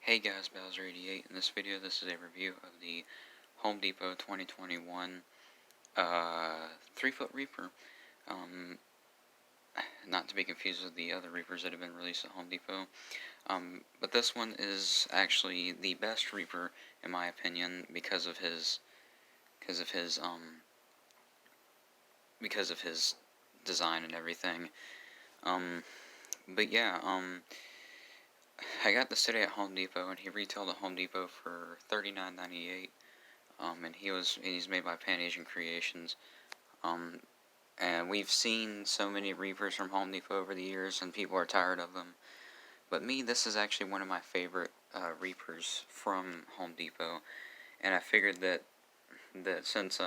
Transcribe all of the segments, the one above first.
Hey guys, Bowser88. In this video, this is a review of the Home Depot 2021 3-foot Reaper. Not to be confused with the other Reapers that have been released at Home Depot. But this one is actually the best Reaper, in my opinion, because of his design and everything. But yeah, I got this today at Home Depot, and he retailed at Home Depot for $39.98. And he's made by Pan Asian Creations. And we've seen so many Reapers from Home Depot over the years, and people are tired of them. But me, this is actually one of my favorite Reapers from Home Depot, and I figured that since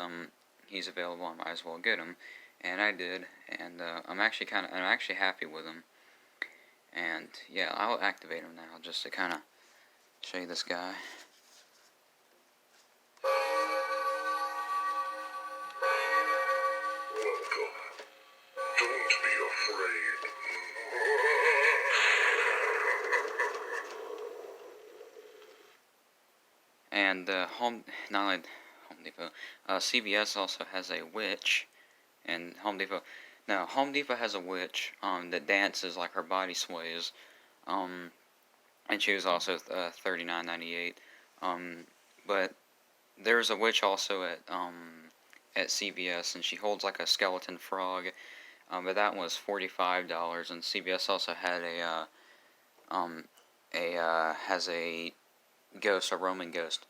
he's available, I might as well get him, and I did, and I'm actually happy with him. And yeah, I'll activate him now just to kind of show you this guy. And not only Home Depot, CVS also has a witch, and Home Depot. Now Home Depot has a witch that dances like her body sways, and she was also $39.98. But there's a witch also at CVS, and she holds like a skeleton frog. But that one was $45, and CVS also had has a ghost, a Roman ghost.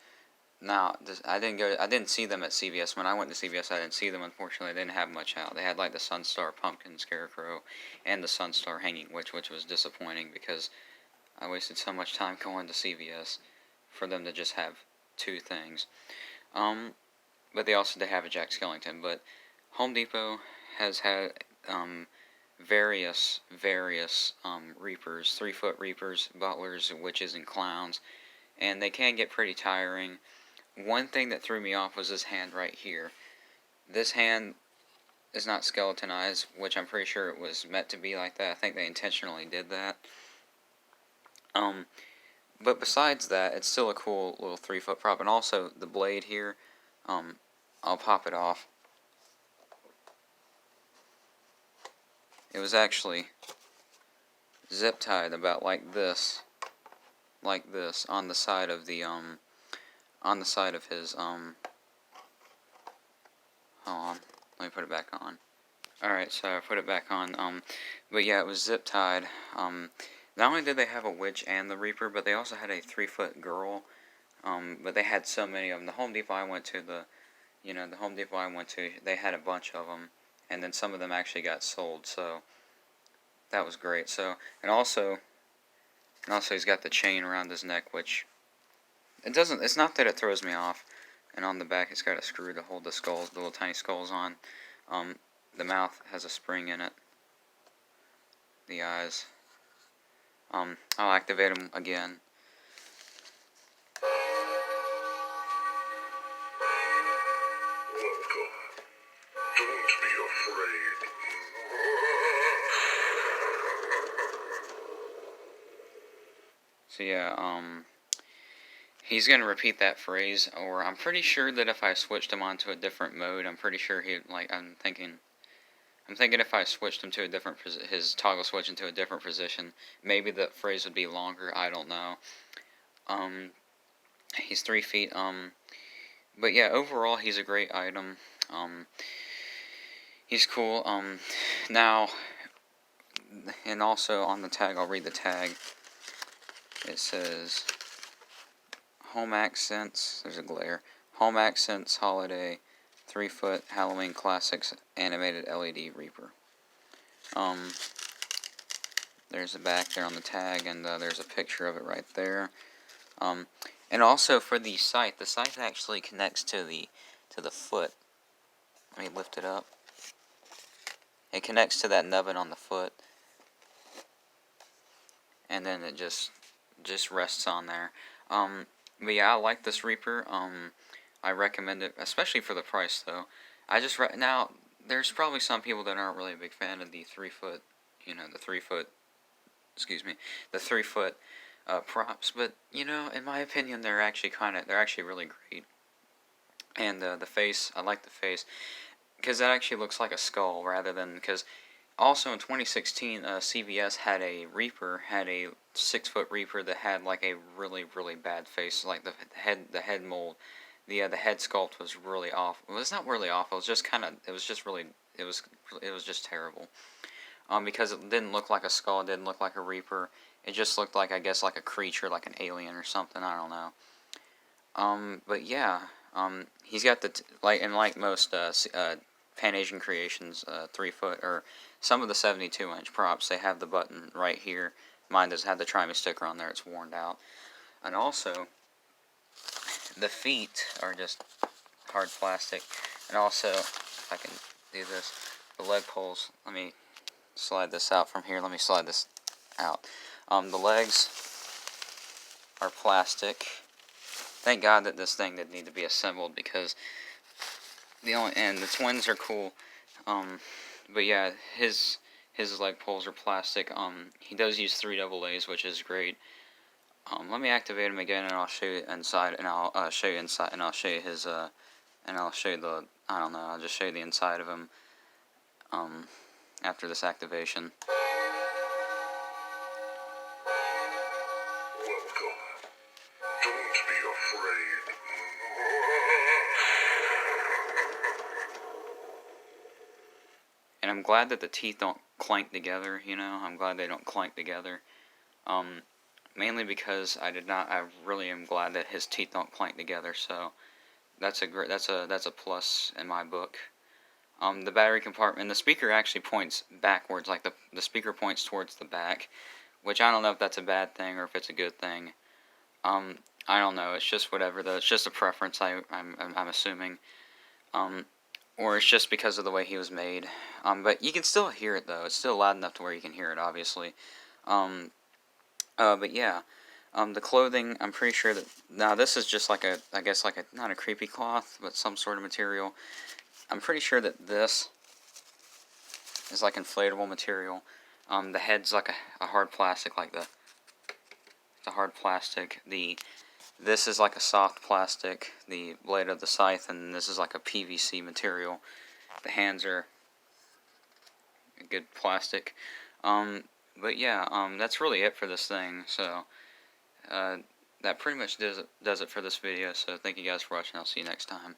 Now, I didn't see them at CVS. When I went to CVS, I didn't see them, unfortunately. They didn't have much out. They had, like, the Sunstar Pumpkin Scarecrow and the Sunstar Hanging Witch, which was disappointing because I wasted so much time going to CVS for them to just have two things. But they have a Jack Skellington. But Home Depot has had various Reapers, 3-foot Reapers, Butlers, Witches, and Clowns, and they can get pretty tiring. One thing that threw me off was this hand right here. This hand is not skeletonized, which I'm pretty sure it was meant to be like that. I think they intentionally did that. But besides that, it's still a cool little 3-foot prop, and also the blade here, I'll pop it off. It was actually zip tied about like this, on the side of the his hold on, let me put it back on. Alright, so I put it back on. But yeah, it was zip tied. Not only did they have a witch and the Reaper, but they also had a 3-foot girl. But they had so many of them. The Home Depot I went to, they had a bunch of them, and then some of them actually got sold. So that was great. So and also he's got the chain around his neck, which it's not that it throws me off. And on the back, it's got a screw to hold the skulls, the little tiny skulls on. The mouth has a spring in it. The eyes. I'll activate them again. Don't be afraid. So yeah, he's gonna repeat that phrase, or I'm pretty sure that if I switched him onto a different mode, I'm pretty sure I'm thinking if I switched him to a different his toggle switch into a different position, maybe the phrase would be longer. I don't know. He's 3 feet. But yeah, overall he's a great item. He's cool. Now, and also on the tag, I'll read the tag. It says Home Accents. There's a glare. Home Accents Holiday 3-foot Halloween Classics Animated LED Reaper. There's a back there on the tag, and there's a picture of it right there. And also for the scythe actually connects to the foot. Let me lift it up. It connects to that nubbin on the foot, and then it just rests on there. But yeah, I like this Reaper. I recommend it, especially for the price, though. Now, there's probably some people that aren't really a big fan of the 3-foot, the 3-foot props, but you know, in my opinion, they're actually really great. And the face, I like the face because that actually looks like a skull rather than because also in 2016, CVS had a 6 foot Reaper that had like a really bad face, like the head mold, the head sculpt was really off. Well, it's not really awful. It was just kind of it was just really it was it was just terrible. Because it didn't look like a skull, it didn't look like a Reaper. It just looked like, I guess, like a creature, like an alien or something. I don't know. But yeah, he's got like most Pan Asian Creations 3 foot or some of the 72-inch props, they have the button right here. Mine does have the Try Me sticker on there. It's worn out, and also the feet are just hard plastic, and also if I can do this, the leg poles. Let me slide this out from here. Let me slide this out. The legs are plastic. Thank God that this thing didn't need to be assembled because the twins are cool. But yeah, his leg poles are plastic. He does use 3 AA's, which is great. Let me activate him again, and I'll show you inside, and I'll show you inside, and I'll show you his and I'll show you the I don't know. I'll just show you the inside of him. After this activation. Welcome. Don't be afraid. And I'm glad that the teeth don't clank together, you know? I'm glad they don't clank together. Mainly because I really am glad that his teeth don't clank together, so that's a plus in my book. The battery compartment, the speaker actually points backwards, like the speaker points towards the back, which I don't know if that's a bad thing or if it's a good thing. I don't know, it's just whatever, though. It's just a preference, I'm assuming. Or it's just because of the way he was made. But you can still hear it, though. It's still loud enough to where you can hear it, obviously. But yeah, the clothing, I'm pretty sure that, now this is just like I guess like not a creepy cloth, but some sort of material. I'm pretty sure that this is like inflatable material. The head's like a hard plastic, like the hard plastic. This is like a soft plastic, the blade of the scythe, and this is like a PVC material. The hands are a good plastic. But yeah, that's really it for this thing. So that pretty much does it for this video. So thank you guys for watching. I'll see you next time.